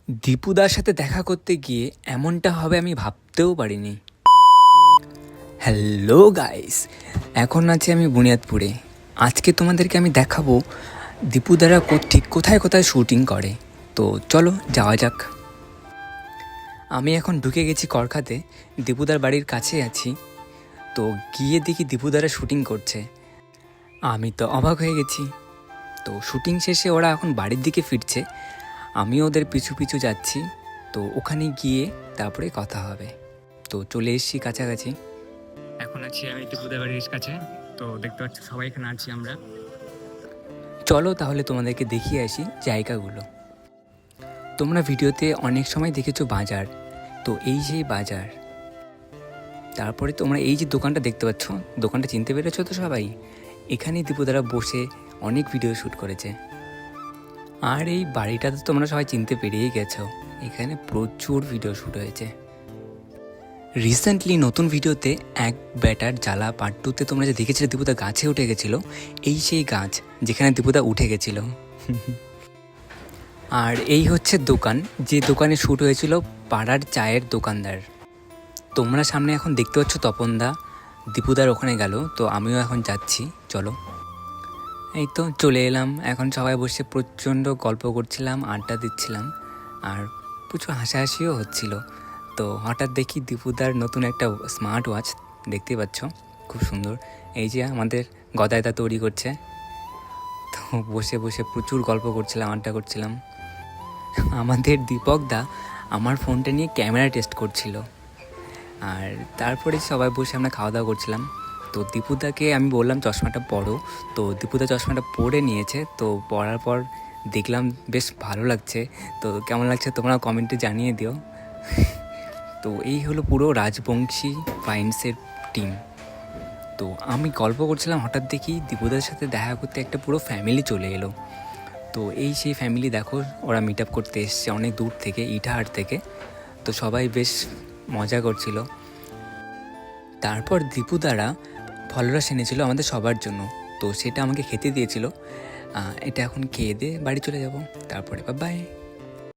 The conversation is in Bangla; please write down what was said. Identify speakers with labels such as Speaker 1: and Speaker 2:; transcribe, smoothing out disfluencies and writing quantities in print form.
Speaker 1: দীপুদার সাথে দেখা করতে গিয়ে এমনটা হবে আমি ভাবতেও পারিনি। হ্যালো গাইস, এখন আছি আমি বুনিয়াদপুরে। আজকে তোমাদেরকে আমি দেখাবো দীপুদারা ঠিক কোথায় কোথায় শ্যুটিং করে। তো চলো যাওয়া যাক। আমি এখন ঢুকে গেছি করখাতে, দীপুদার বাড়ির কাছে আছি। তো গিয়ে দেখি দীপুদারা শ্যুটিং করছে। আমি তো অবাক হয়ে গেছি। তো শ্যুটিং শেষে ওরা এখন বাড়ির দিকে ফিরছে, আমিও ওদের পিছু পিছু যাচ্ছি। তো ওখানে গিয়ে তারপরে কথা হবে। তো চলে এসেছি কাছাকাছি, এখন আছি আমি দীপুদার বাড়ির কাছে। তো দেখতে পাচ্ছি সবাই এখানে আছি আমরা। চলো তাহলে তোমাদেরকে দেখিয়ে আসি জায়গাগুলো। তোমরা ভিডিওতে অনেক সময় দেখেছো বাজার, তো এই সেই বাজার। তারপরে তোমরা এই যে দোকানটা দেখতে পাচ্ছ, দোকানটা চিনতে পেরেছো তো সবাই? এখানেই দীপুদারা বসে অনেক ভিডিও শ্যুট করেছে। আর এই বাড়িটা তো তোমরা সবাই চিনতে পেরিয়ে গেছো, এখানে প্রচুর ভিডিও শ্যুট হয়েছে। রিসেন্টলি নতুন ভিডিওতে এক ব্যাটার জ্বালা পার্ট 2তে তোমরা যে দেখেছিলে দীপুদা গাছে উঠে গেছিলো, এই সেই গাছ যেখানে দীপুদা উঠে গেছিলো। আর এই হচ্ছে দোকান, যে দোকানে শ্যুট হয়েছিল পাড়ার চায়ের দোকানদার। তোমরা সামনে এখন দেখতে পাচ্ছ তপনদা, দীপুদার ওখানে গেল। তো আমিও এখন যাচ্ছি, চলো। এই তো চলে এলাম। এখন সবাই বসে প্রচণ্ড গল্প করছিলাম, আড্ডা দিচ্ছিলাম, আর প্রচুর হাসাহাসিও হচ্ছিল। তো হঠাৎ দেখি দীপুদার নতুন একটা স্মার্ট ওয়াচ, দেখতেই পাচ্ছ খুব সুন্দর। এই যে আমাদের গদাইদা তৈরি করছে। তো বসে বসে প্রচুর গল্প করছিলাম, আড্ডা করছিলাম। আমাদের দীপকদা আমার ফোনটা নিয়ে ক্যামেরা টেস্ট করছিল। আর তারপরে সবাই বসে আমরা খাওয়া দাওয়া করছিলাম। তো দীপুদাকে আমি বললাম চশমাটা পরো, তো দীপুদা চশমাটা পরে নিয়েছে। তো পরার পর দেখলাম বেশ ভালো লাগছে। তো কেমন লাগছে তোমরা কমেন্টে জানিয়ে দিও। তো এই হলো পুরো রাজবংশী ফাইন্সের টিম। তো আমি গল্প করছিলাম, হঠাৎ দেখি দীপুদার সাথে দেখা করতে একটা পুরো ফ্যামিলি চলে এলো। তো এই সেই ফ্যামিলি, দেখো ওরা মিট আপ করতে এসছে অনেক দূর থেকে, ইটাহাট থেকে। তো সবাই বেশ মজা করছিল। তারপর দীপুদারা ফলরস এনেছিল আমাদের সবার জন্য, তো সেটা আমাকে খেতে দিয়েছিল। এটা এখন খেয়ে দিয়ে বাড়ি চলে যাব, তারপরে বাই।